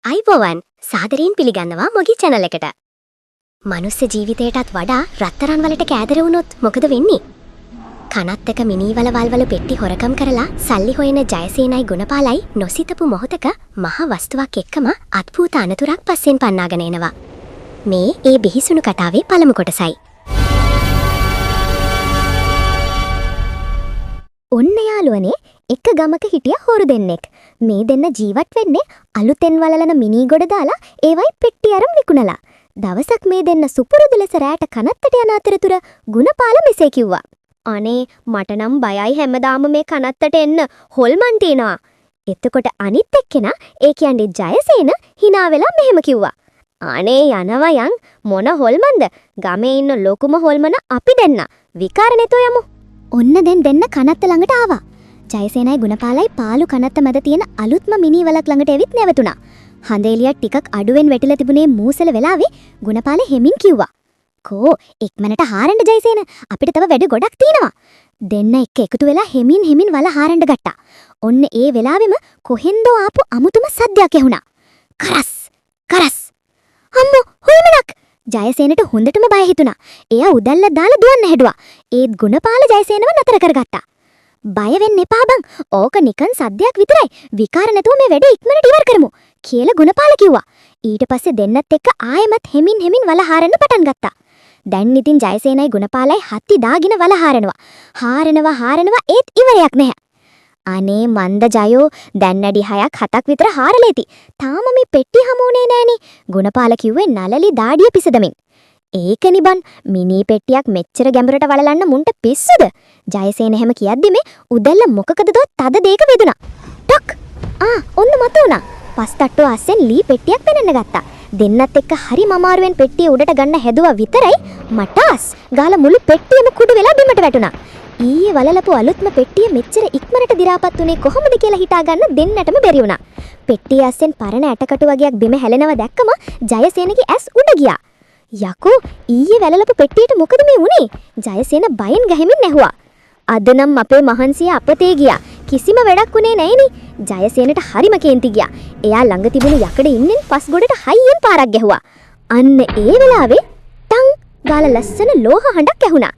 අයිබෝවන් සාදරයෙන් පිළිගන්නවා මොගි channel එකට. මනුස්ස ජීවිතයටත් වඩා රත්තරන් වලට කෑදර වුණොත් මොකද වෙන්නේ? කනත් එක මිනී වලවල් පෙට්ටි හොරකම් කරලා සල්ලි හොයන ජයසේනයි ගුණපාලයි නොසිතපු මොහොතක මහ වස්තුවක් එක්කම අద్භූත අනතුරක් පස්සෙන් පන්නාගෙන එනවා. මේ ඒ බිහිසුණු කතාවේ පළමු කොටසයි. ඔන්න යාළුවනේ එක ගමක හිටිය හොරු දෙන්නෙක්. මේ දෙන්න ජීවත් වෙන්නේ අලුතෙන් වලලන මිනී ගොඩ දාලා ඒවයි පෙට්ටි අරන් විකුණලා. දවසක් මේ දෙන්න සුපුරුදු ලෙස රැට කනත්තට යන අතරතුර ගුණපාල මෙසේ කිව්වා. අනේ මට නම් බයයි හැමදාම මේ කනත්තට එන්න හොල්මන් තියනවා. එතකොට අනිත් එක්කෙනා ඒ කියන්නේ ජයසේන hina වෙලා මෙහෙම කිව්වා. අනේ යනවා යන් මොන හොල්මන්ද? ගමේ ඉන්න ලොකුම හොල්මන අපි දෙන්න. විකාර නැතෝ යමු. ඔන්න දෙන්න කනත්ත ළඟට ආවා. ජයසේනයි ගුණපාලයි පාළු කනත්ත මැද තියෙන අලුත්ම මිනී වලක් ළඟට එවිත් නැවතුණා. හඳේලියක් ටිකක් අඩුවෙන් වැටිලා තිබුණේ මූසල වෙලාවේ ගුණපාල හෙමින් කිව්වා. කෝ ඉක්මනට හාරන්න ජයසේන අපිට තව වැඩ ගොඩක් තියෙනවා. දෙන්න එක්ක එකතු වෙලා හෙමින් වල හාරන්න ගත්තා. ඔන්න ඒ වෙලාවෙම කොහෙන්දෝ ආපු අමුතුම සද්දයක් ඇහුණා. කරස් අම්මෝ හොල්මනක්! ජයසේනට හොඳටම බය හිතුණා. එයා උදැල්ල දාලා දුවන්න හැදුවා. ඒත් ගුණපාල ජයසේනව නතර කරගත්තා. බය වෙන්න එපා බං. ඕක නිකන් සද්දයක් විතරයි. විකාර නැතුව මේ වැඩේ ඉක්මනට ඉවර කරමු කියලා ගුණපාල කිව්වා. ඊට පස්සේ දෙන්නත් එක්ක ආයෙමත් හෙමින් වල හාරන්න පටන් ගත්තා. දැන් ඉතින් ජයසේනයි ගුණපාලයි හත්ති දාගෙන වල හාරනවා ඒත් ඉවරයක් නැහැ. අනේ මන්ද ජයෝ දැන් නැඩි 6ක් 7ක් විතර හාරලා ඇති. තාම මේ පෙට්ටි හමුුනේ නෑනේ. ගුණපාල කිව්වේ නලලි දාඩිය පිසදමින්. ඒකනි බන් මිනී පෙට්ටියක් මෙච්චර ගැඹුරට වලලන්න මුන්ට පිස්සුද? ජයසේන එහෙම කියද්දි මේ උදැල්ල මොකකදද තද දෙයක වේදුනා. ටක්! ඔන්න මත උනා. පස්තට්ටුව අස්සෙන් ලී පෙට්ටියක් පෙනෙන්න ගත්තා. දෙන්නත් එක්ක හරි මමාරුවෙන් පෙට්ටිය උඩට ගන්න හැදුවා විතරයි මටාස් ගාලා මුළු පෙට්ටියම කුඩු වෙලා බිමට වැටුණා. ඊයේ වලලපු අලුත්ම පෙට්ටිය මෙච්චර ඉක්මනට දි รา පත් උනේ කොහොමද කියලා හිතා ගන්න දෙන්නටම බැරි වුණා. පෙට්ටිය අස්සෙන් පරණ ඇටකටු වගේක් බිම හැලෙනව දැක්කම ජයසේනගේ ඇස් උඩ ගියා. යකෝ ඊයේ වැලලපු පෙට්ටියට මොකද මේ වුනේ? ජයසේන බයෙන් ගැහිමින් නැහුවා. අද නම් අපේ මහන්සිය අපතේ ගියා. කිසිම වැඩක් උනේ නැහෙනි. ජයසේනට හරිම කේන්ති ගියා. එයා ළඟ තිබුණු යකඩ ඉන්නෙන් පස් ගොඩට හයියෙන් පාරක් ගැහුවා. අන්න ඒ වෙලාවේ ටං ගාලා ලස්සන ලෝහ හඬක් ඇහුණා.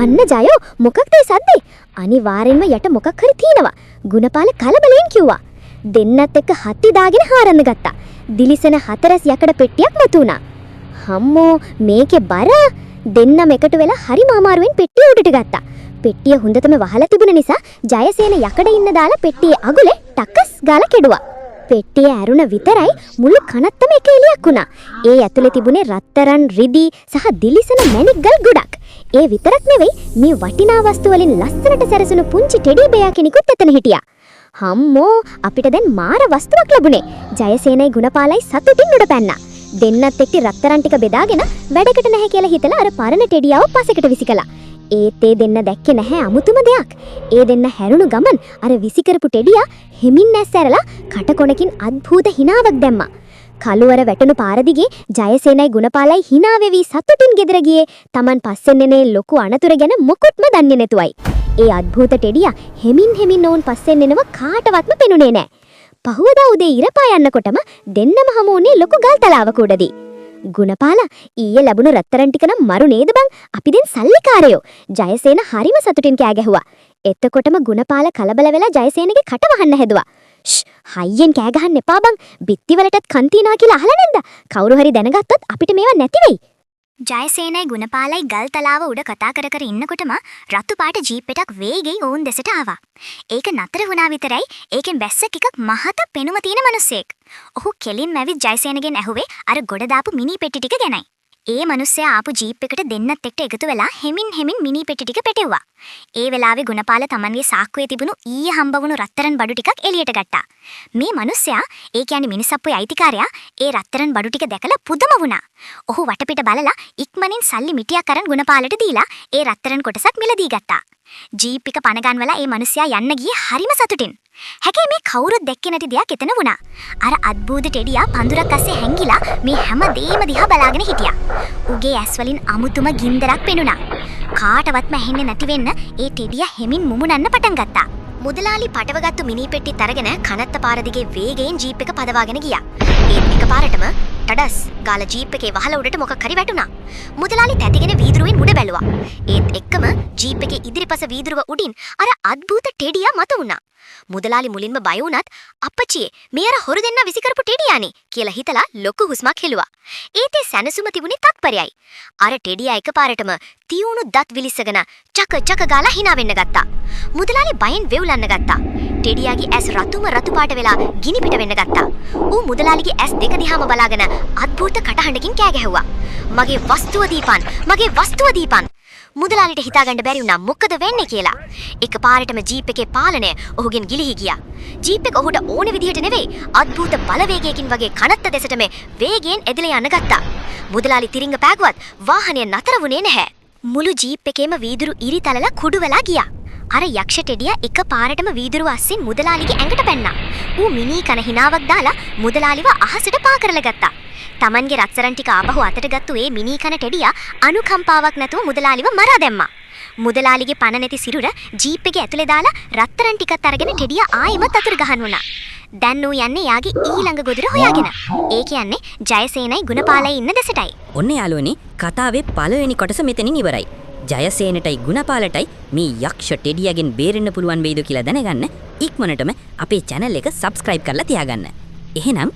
අන්න ජයෝ මොකක්ද ඒ සද්දේ? අනිවාර්යෙන්ම යට මොකක් හරි තියෙනවා. ගුණපාල කලබලෙන් කිව්වා. දෙන්නත් එක්ක හත්ති දාගෙන හාරන්න ගත්තා. දිලිසෙන හතරස් යකඩ පෙට්ටියක් මතුණා. හම්මෝ මේකේ බර දෙන්නම එකතු වෙලා හරිම අමාරුවෙන් පෙට්ටිය උඩට ගත්තා. පෙට්ටිය හොඳටම වහලා තිබුණ නිසා ජයසේන යකඩ ඉන්න දාලා පෙට්ටියේ අගුලේ ටකස් ගාලා කෙඩුවා. පෙට්ටිය ඇරුණ විතරයි මුළු කනත්තම එක එළියක් වුණා. ඒ ඇතුලේ තිබුණේ රත්තරන් රිදී සහ දිලිසෙන මැණික් ගල් ගොඩක්. ඒ විතරක් නෙවෙයි මේ වටිනා වස්තු වලින් ලස්සනට සැරසුණු පුංචි ටෙඩි බෙයා කෙනෙකුත් එතන හිටියා. හම්මෝ අපිට දැන් මාර වස්තුවක් ලැබුණේ. ජයසේනයි ගුණපාලයි සතුටින් උඩ පැන්නා. දෙන්නත් එක්ක රත්තරන් ටික බෙදාගෙන වැඩකට නැහැ කියලා හිතලා අර පරණ ටෙඩියාව පසෙකට විසිකලා. ඒත් ඒ දෙන්න දැක්කේ නැහැ අමුතුම දෙයක්. ඒ දෙන්න හැරුණු ගමන් අර විසිකරපු ටෙඩියා හෙමින් නැස් ඇරලා කටකොණකින් අద్භූත හිනාවක් දැම්මා. කළුවර වැටුණු පාර දිගේ ජයසේනයි ගුණපාලයි hina වෙවි සතුටින් ගෙදර ගියේ Taman පස්සෙන් එනේ ලොකු අනතුර ගැන මොකොත්ම දන්නේ නැතුවයි. ඒ අద్භූත ටෙඩියා හෙමින් ඕන් පස්සෙන් එනව කාටවත්ම පෙනුනේ නැහැ. පහුවදා උදේ ඉර පායන්නකොටම දෙන්නම හමු වුණේ ලොකු ගල් තලාවක උඩදී. ගුණපාල ඊයේ ලැබුණු රත්තරන් ටික නම් මරු නේද බං? අපි දැන් සල්ලිකාරයෝ. ජයසේන හරිම සතුටින් කෑ ගැහුවා. එතකොටම ගුණපාල කලබල වෙලා ජයසේනගේ කට වහන්න හැදුවා. හයියෙන් කෑ ගහන්න එපා බං. බිත්තිවලටත් කන් තියනවා කියලා අහලා නැන්ද? කවුරු හරි දැනගත්තොත් අපිට මේවා නැති වෙයි. ජයසේනයි ගුණපාලයි ගල් තලාව උඩ කතා කර ඉන්නකොටම රතු පාට ජීප් එකක් වේගෙන් ඕන් දෙසට ආවා. ඒක නතර වුණා විතරයි ඒකෙන් බැස්ස ටිකක් මහත පෙනුම තියෙන මිනිස්සෙක්. ඔහු කෙලින්ම ඇවිත් ජයසේනගෙන් ඇහුවේ අර ගොඩ දාපු මිනි පෙට්ටි ටික ගැනයි. ඒ මිනිස්සයා ආපු ජීප් එකට දෙන්නත් එක්ක එකතු වෙලා හෙමින් මිනි පෙට්ටි ටික පැටෙව්වා. ඒ වෙලාවේ ගුණපාල Tamanගේ සාක්කුවේ තිබුණු ඊයේ හම්බ වුණු රත්තරන් බඩු ටිකක් එළියට ගත්තා. මේ මිනිස්සයා ඒ කියන්නේ මිනිස්සප්පුවේ අයිතිකාරයා ඒ රත්තරන් බඩු ටික දැකලා පුදුම වුණා. ඔහු වටපිට බලලා ඉක්මනින් සල්ලි මිටියක් අරන් ගුණපාලට දීලා ඒ රත්තරන් කොටසක් මිලදී ගත්තා. ජීප් එක පණ ගන්වලා ඒ මිනිස්සයා යන්න ගියේ හරිම සතුටින්. හැකේ මේ කවුරුත් දැක්කේ නැති දෙයක් එතන වුණා. අර අද්භූත ටෙඩියා පඳුරක් අස්සේ හැංගිලා මේ හැම දෙයක්ම දිහා බලාගෙන හිටියා. උගේ ඇස් වලින් අමුතුම ගින්දරක් පෙනුණා. කාටවත්ම ඇහෙන්නේ නැති වෙන්න ඒ ටෙඩියා හෙමින් මුමුණන්න පටන් ගත්තා. මුදලාලි පටවගත්තු මිනි පෙට්ටිත් අරගෙන කනත්ත පාර දිගේ වේගයෙන් ජීප් එක පදවාගෙන ගියා. ඒත් එකපාරටම ටඩස් ගාලා ජීප් එකේ වහල උඩට මොකක් හරි වැටුණා. මුදලාලි තැතිගෙන වීදුරුවෙන් උඩ බැලුවා. ඒත් එක්කම ජීප් එකේ ඉදිරිපස වීදුරුව උඩින් අර අද්භූත ටෙඩියා මත වුණා. මුදලාලි මුලින්ම බය වුණත් අප්පච්චියේ මේ අර හොරු දෙන්න විසිකරපු ටෙඩියානේ කියලා හිතලා ලොකු හුස්මක් හෙළුවා. ඒත් ඒ සැනසුම තිබුණේ තත්පරයයි. අර ටෙඩියා එකපාරටම තියුණු දත් විලිස්සගෙන චක චක ගාලා hina වෙන්න ගත්තා. මුදලාලි බයෙන් වෙවුලන්න ගත්තා. ටෙඩියාගේ ඇස් රතුම රතු පාට වෙලා ගිනි පිට වෙන්න ගත්තා. ඌ මුදලාලිගේ ඇස් දෙක දිහාම බලාගෙන අද්භූත කටහඬකින් කෑ ගැහුවා. මගේ වස්තුව දීපන්! මගේ වස්තුව දීපන්! මුදලාලිට හිතාගන්න බැරි වුණා මොකද වෙන්නේ කියලා. එකපාරටම ජීප් එකේ පාලනය ඔහුගෙන් ගිලිහි ගියා. ජීප් එක ඔහුට ඕන විදිහට නෙවෙයි අද්භූත බලවේගයකින් වගේ කනත්ත දෙසටම වේගයෙන් ඇදලා යන්න ගත්තා. මුදලාලි තිරිංග පෑගුවත් වාහනය නතර වුණේ නැහැ. මුළු ජීප් එකේම වීදුරු ඉරි තලලා කුඩු වෙලා ගියා. අර යක්ෂ ටෙඩියා එකපාරටම වීදුරුව අස්සින් මුදලාලිගේ ඇඟට පැන්නා. ඌ මිනී කන හිනාවක් දාලා මුදලාලිව අහසට පා කරලා ගත්තා. තමන්ගේ රත්තරන් ටික ආපහු අතට ගත්තු ඒ මිනී කන ටෙඩියා අනුකම්පාවක් නැතුව මුදලාලිව මරා දැම්මා. මුදලාලිගේ පණ නැති සිරුර ජීප් එකේ ඇතුලේ දාලා රත්තරන් ටිකත් අරගෙන ටෙඩියා ආයෙමත් අතුරු ගහන්න වුණා. දැන් ඌ යන්නේ යාගේ ඊළඟ ගොදුර හොයාගෙන. ඒ කියන්නේ ජයසේනයි ගුණපාලයි ඉන්න දෙසටයි. ඔන්න යාළුවනේ කතාවේ පළවෙනි කොටස මෙතනින් ඉවරයි. ජයසේනටයි ගුණපාලටයි මේ යක්ෂ ටෙඩියාගෙන් බේරෙන්න පුළුවන් වෙයිද කියලා දැනගන්න ඉක්මනටම අපේ channel එක subscribe කරලා තියාගන්න. එහෙනම්